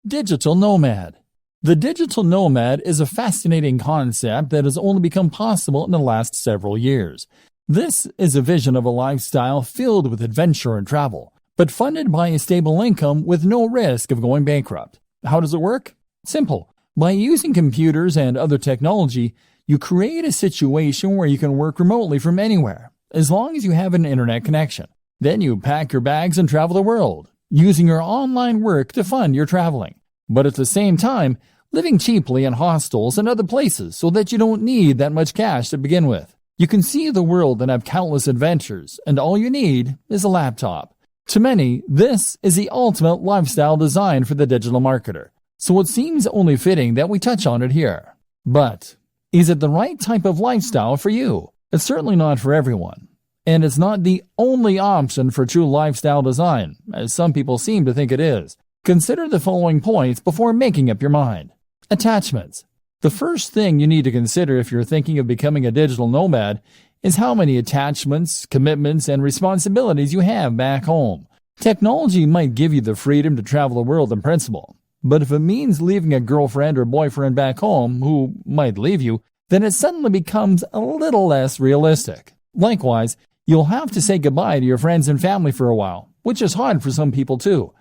[SPEAKER 1] Digital nomad. The digital nomad is a fascinating concept that has only become possible in the last several years. This is a vision of a lifestyle filled with adventure and travel, but funded by a stable income with no risk of going bankrupt. How does it work? Simple. By using computers and other technology, you create a situation where you can work remotely from anywhere, as long as you have an internet connection. Then you pack your bags and travel the world, using your online work to fund your traveling. But at the same time, living cheaply in hostels and other places so that you don't need that much cash to begin with. You can see the world and have countless adventures, and all you need is a laptop. To many, this is the ultimate lifestyle design for the digital marketer, so it seems only fitting that we touch on it here. But is it the right type of lifestyle for you? It's certainly not for everyone. And it's not the only option for true lifestyle design, as some people seem to think it is. Consider the following points before making up your mind. Attachments. The first thing you need to consider if you're thinking of becoming a digital nomad is how many attachments, commitments, and responsibilities you have back home. Technology might give you the freedom to travel the world in principle, but if it means leaving a girlfriend or boyfriend back home who might leave you, then it suddenly becomes a little less realistic. Likewise, you'll have to say goodbye to your friends and family for a while, which is hard for some people too.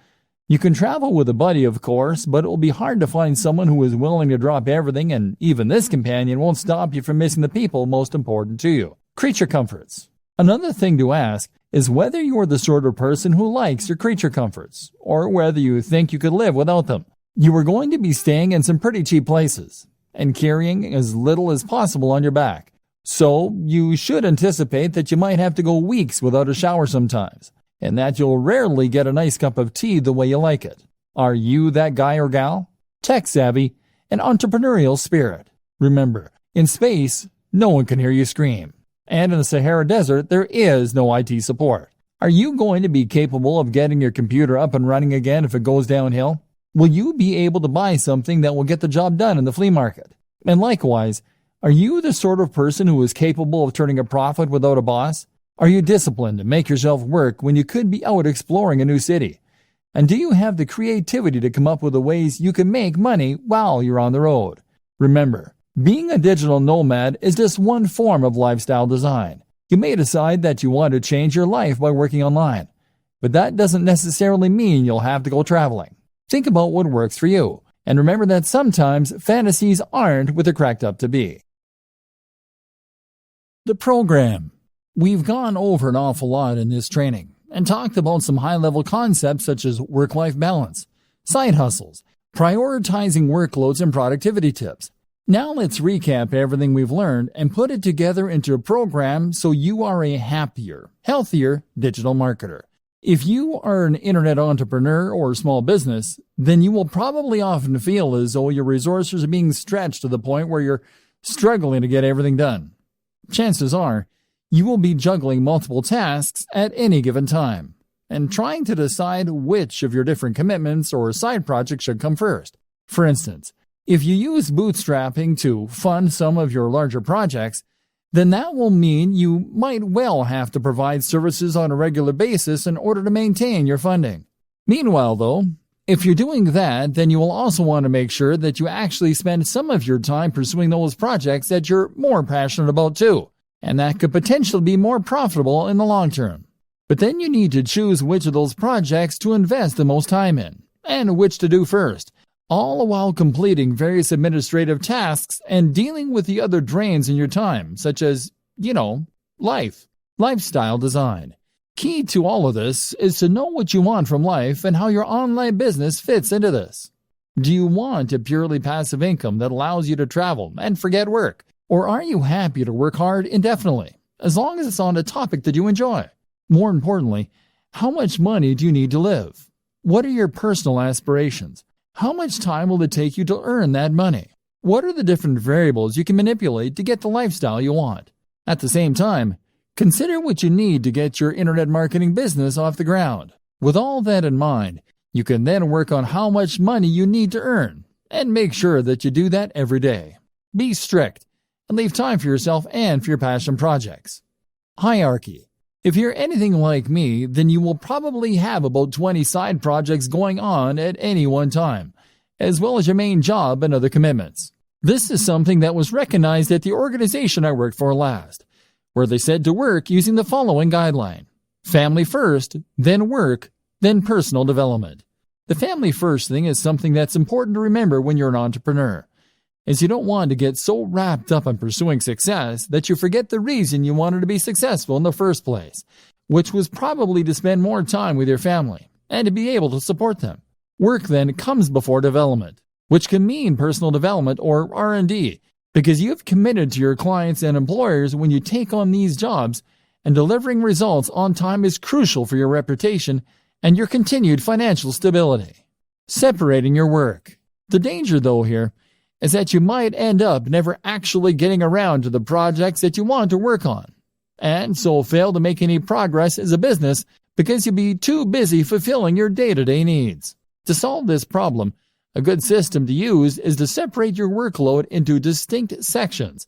[SPEAKER 1] You can travel with a buddy, of course, but it will be hard to find someone who is willing to drop everything, and even this companion won't stop you from missing the people most important to you. Creature comforts. Another thing to ask is whether you're the sort of person who likes your creature comforts, or whether you think you could live without them. You are going to be staying in some pretty cheap places, and carrying as little as possible on your back. So you should anticipate that you might have to go weeks without a shower sometimes, and that you'll rarely get a nice cup of tea the way you like it. Are you that guy or gal? Tech savvy and entrepreneurial spirit. Remember, in space, no one can hear you scream. And in the Sahara Desert, there is no IT support. Are you going to be capable of getting your computer up and running again if it goes downhill? Will you be able to buy something that will get the job done in the flea market? And likewise, are you the sort of person who is capable of turning a profit without a boss? Are you disciplined to make yourself work when you could be out exploring a new city? And do you have the creativity to come up with the ways you can make money while you're on the road? Remember, being a digital nomad is just one form of lifestyle design. You may decide that you want to change your life by working online, but that doesn't necessarily mean you'll have to go traveling. Think about what works for you, and remember that sometimes fantasies aren't what they're cracked up to be. The program. We've gone over an awful lot in this training and talked about some high-level concepts such as work-life balance, side hustles, prioritizing workloads, and productivity tips. Now let's recap everything we've learned and put it together into a program so you are a happier, healthier digital marketer. If you are an internet entrepreneur or small business, then you will probably often feel as though your resources are being stretched to the point where you're struggling to get everything done. Chances are, you will be juggling multiple tasks at any given time and trying to decide which of your different commitments or side projects should come first. For instance, if you use bootstrapping to fund some of your larger projects, then that will mean you might well have to provide services on a regular basis in order to maintain your funding. Meanwhile, though, if you're doing that, then you will also want to make sure that you actually spend some of your time pursuing those projects that you're more passionate about too, and that could potentially be more profitable in the long term. But then you need to choose which of those projects to invest the most time in, and which to do first, all while completing various administrative tasks and dealing with the other drains in your time, such as, lifestyle design. Key to all of this is to know what you want from life and how your online business fits into this. Do you want a purely passive income that allows you to travel and forget work? Or are you happy to work hard indefinitely, as long as it's on a topic that you enjoy? More importantly, how much money do you need to live? What are your personal aspirations? How much time will it take you to earn that money? What are the different variables you can manipulate to get the lifestyle you want? At the same time, consider what you need to get your internet marketing business off the ground. With all that in mind, you can then work on how much money you need to earn, and make sure that you do that every day. Be strict, and leave time for yourself and for your passion projects. Hierarchy. If you're anything like me, then you will probably have about 20 side projects going on at any one time, as well as your main job and other commitments. This is something that was recognized at the organization I worked for last, where they said to work using the following guideline: family first, then work, then personal development. The family first thing is something that's important to remember when you're an entrepreneur, as you don't want to get so wrapped up on pursuing success that you forget the reason you wanted to be successful in the first place, which was probably to spend more time with your family and to be able to support them. Work then comes before development, which can mean personal development or R&D, because you've committed to your clients and employers when you take on these jobs, and delivering results on time is crucial for your reputation and your continued financial stability. Separating your work. The danger, though, here is that you might end up never actually getting around to the projects that you want to work on, and so fail to make any progress as a business because you'll be too busy fulfilling your day-to-day needs. To solve this problem, a good system to use is to separate your workload into distinct sections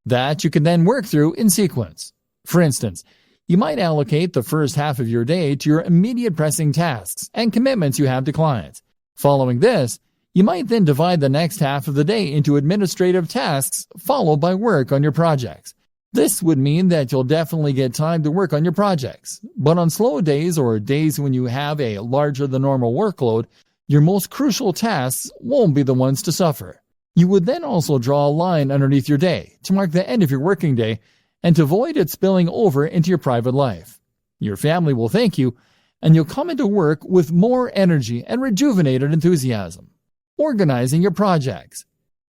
[SPEAKER 1] that you can then work through in sequence. For instance, you might allocate the first half of your day to your immediate pressing tasks and commitments you have to clients. Following this, you might then divide the next half of the day into administrative tasks followed by work on your projects. This would mean that you'll definitely get time to work on your projects, but on slow days or days when you have a larger than normal workload, your most crucial tasks won't be the ones to suffer. You would then also draw a line underneath your day to mark the end of your working day and to avoid it spilling over into your private life. Your family will thank you, and you'll come into work with more energy and rejuvenated enthusiasm. Organizing your projects.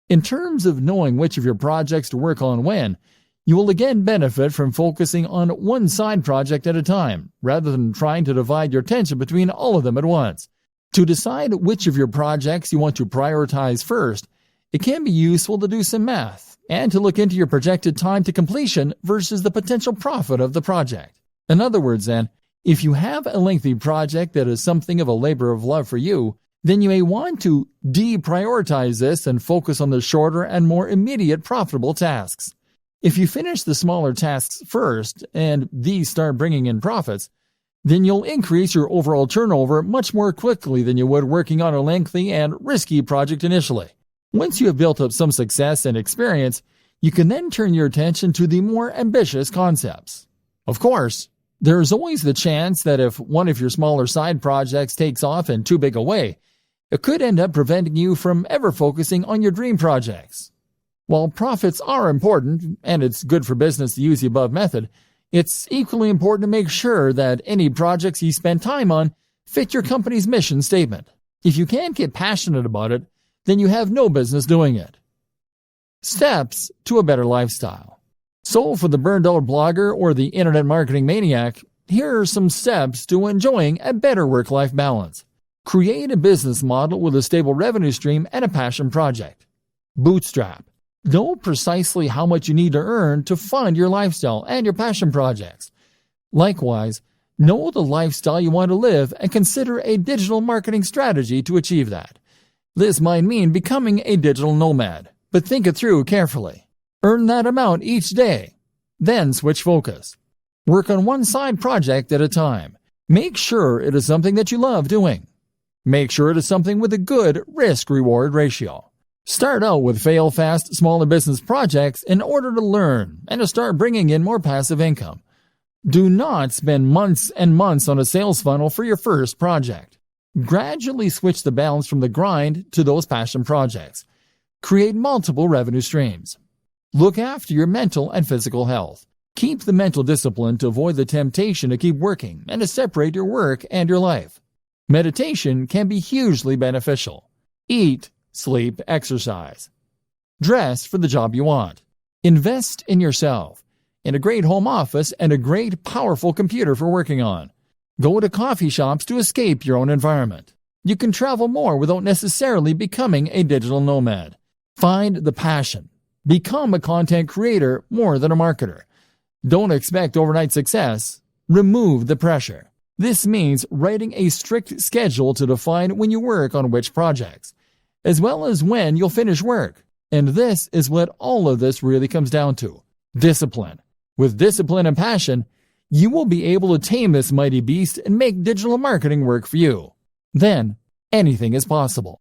[SPEAKER 1] In terms of knowing which of your projects to work on when, you will again benefit from focusing on one side project at a time, rather than trying to divide your attention between all of them at once. To decide which of your projects you want to prioritize first, it can be useful to do some math and to look into your projected time to completion versus the potential profit of the project. In other words, then, if you have a lengthy project that is something of a labor of love for you, then you may want to deprioritize this and focus on the shorter and more immediate profitable tasks. If you finish the smaller tasks first and these start bringing in profits, then you'll increase your overall turnover much more quickly than you would working on a lengthy and risky project initially. Once you have built up some success and experience, you can then turn your attention to the more ambitious concepts. Of course, there is always the chance that if one of your smaller side projects takes off in too big a way, it could end up preventing you from ever focusing on your dream projects. While profits are important, and it's good for business to use the above method, it's equally important to make sure that any projects you spend time on fit your company's mission statement. If you can't get passionate about it, then you have no business doing it. Steps to a better lifestyle. So for the burned-out blogger or the internet marketing maniac, here are some steps to enjoying a better work-life balance. Create a business model with a stable revenue stream and a passion project. Bootstrap. Know precisely how much you need to earn to fund your lifestyle and your passion projects. Likewise, know the lifestyle you want to live and consider a digital marketing strategy to achieve that. This might mean becoming a digital nomad, but think it through carefully. Earn that amount each day. Then switch focus. Work on one side project at a time. Make sure it is something that you love doing. Make sure it is something with a good risk-reward ratio. Start out with fail-fast, smaller business projects in order to learn and to start bringing in more passive income. Do not spend months and months on a sales funnel for your first project. Gradually switch the balance from the grind to those passion projects. Create multiple revenue streams. Look after your mental and physical health. Keep the mental discipline to avoid the temptation to keep working and to separate your work and your life. Meditation can be hugely beneficial. Eat, sleep, exercise. Dress for the job you want. Invest in yourself, in a great home office and a great, powerful computer for working on. Go to coffee shops to escape your own environment. You can travel more without necessarily becoming a digital nomad. Find the passion. Become a content creator more than a marketer. Don't expect overnight success. Remove the pressure. This means writing a strict schedule to define when you work on which projects, as well as when you'll finish work. And this is what all of this really comes down to. Discipline. With discipline and passion, you will be able to tame this mighty beast and make digital marketing work for you. Then, anything is possible.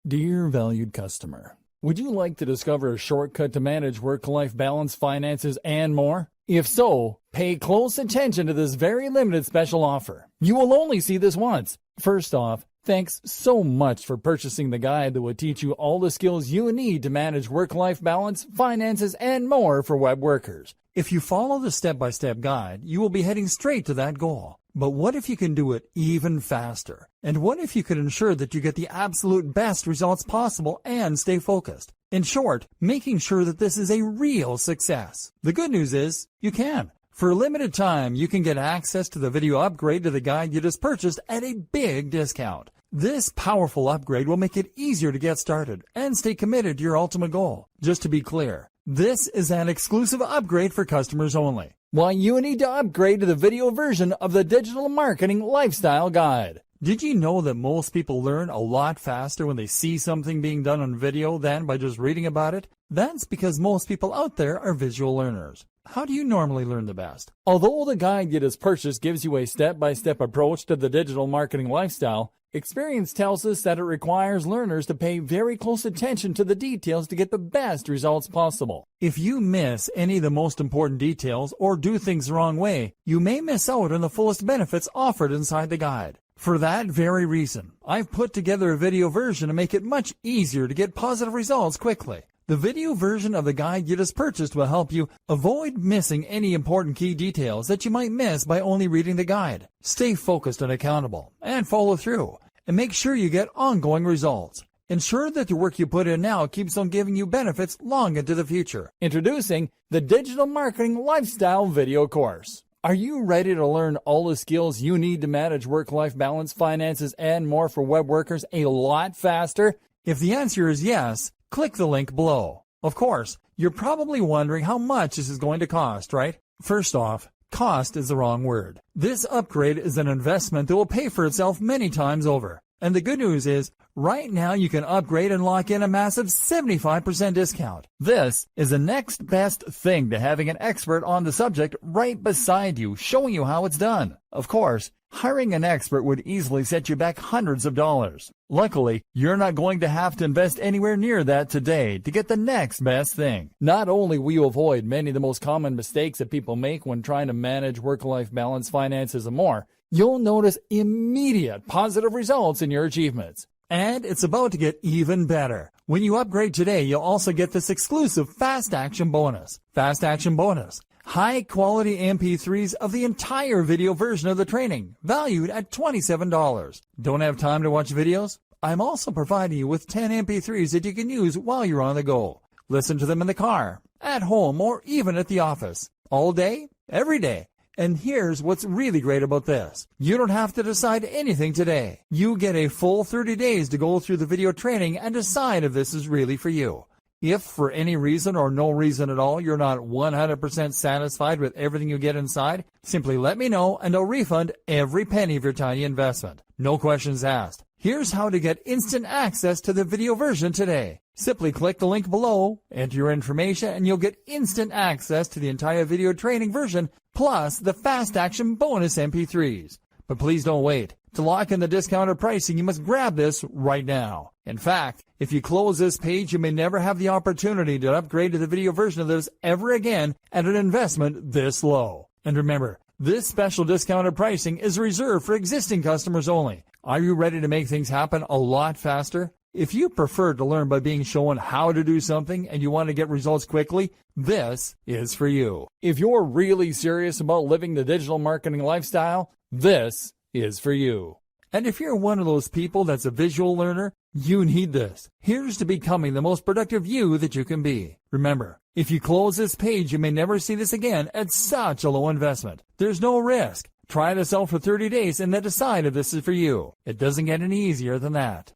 [SPEAKER 1] Dear valued customer, would you like to discover a shortcut to manage work-life balance, finances, and more? If so, pay close attention to this very limited special offer. You will only see this once. First off, thanks so much for purchasing the guide that will teach you all the skills you need to manage work-life balance, finances, and more for web workers. If you follow the step-by-step guide, you will be heading straight to that goal. But what if you can do it even faster? And what if you could ensure that you get the absolute best results possible and stay focused? In short, making sure that this is a real success. The good news is, you can. For a limited time, you can get access to the video upgrade to the guide you just purchased at a big discount. This powerful upgrade will make it easier to get started and stay committed to your ultimate goal. Just to be clear, this is an exclusive upgrade for customers only. Why you need to upgrade to the video version of the Digital Marketing Lifestyle Guide. Did you know that most people learn a lot faster when they see something being done on video than by just reading about it? That's because most people out there are visual learners. How do you normally learn the best? Although the guide you just purchased gives you a step-by-step approach to the digital marketing lifestyle, experience tells us that it requires learners to pay very close attention to the details to get the best results possible. If you miss any of the most important details or do things the wrong way, you may miss out on the fullest benefits offered inside the guide. For that very reason, I've put together a video version to make it much easier to get positive results quickly. The video version of the guide you just purchased will help you avoid missing any important key details that you might miss by only reading the guide. Stay focused and accountable, and follow through, and make sure you get ongoing results. Ensure that the work you put in now keeps on giving you benefits long into the future. Introducing the Digital Marketing Lifestyle Video Course. Are you ready to learn all the skills you need to manage work-life balance, finances, and more for web workers a lot faster? If the answer is yes, click the link below. Of course, you're probably wondering how much this is going to cost, right? First off, cost is the wrong word. This upgrade is an investment that will pay for itself many times over. And the good news is, right now you can upgrade and lock in a massive 75% discount. This is the next best thing to having an expert on the subject right beside you, showing you how it's done. Of course, hiring an expert would easily set you back hundreds of dollars. Luckily, you're not going to have to invest anywhere near that today to get the next best thing. Not only will you avoid many of the most common mistakes that people make when trying to manage work-life balance, finances, and more, you'll notice immediate positive results in your achievements. And it's about to get even better. When you upgrade today, you'll also get this exclusive Fast Action Bonus. Fast Action Bonus. High-quality MP3s of the entire video version of the training, valued at $27. Don't have time to watch videos? I'm also providing you with 10 MP3s that you can use while you're on the go. Listen to them in the car, at home, or even at the office. All day, every day. And here's what's really great about this. You don't have to decide anything today. You get a full 30 days to go through the video training and decide if this is really for you. If for any reason or no reason at all you're not 100% satisfied with everything you get inside, simply let me know and I'll refund every penny of your tiny investment. No questions asked. Here's how to get instant access to the video version today. Simply click the link below, enter your information, and you'll get instant access to the entire video training version plus the Fast Action Bonus MP3s. But please don't wait. To lock in the discounted pricing, you must grab this right now. In fact, if you close this page, you may never have the opportunity to upgrade to the video version of this ever again at an investment this low. And remember, this special discounted pricing is reserved for existing customers only. Are you ready to make things happen a lot faster? If you prefer to learn by being shown how to do something and you want to get results quickly, this is for you. If you're really serious about living the digital marketing lifestyle, this is for you. And if you're one of those people that's a visual learner, you need this. Here's to becoming the most productive you that you can be. Remember, if you close this page, you may never see this again at such a low investment. There's no risk. Try this out for 30 days and then decide if this is for you. It doesn't get any easier than that.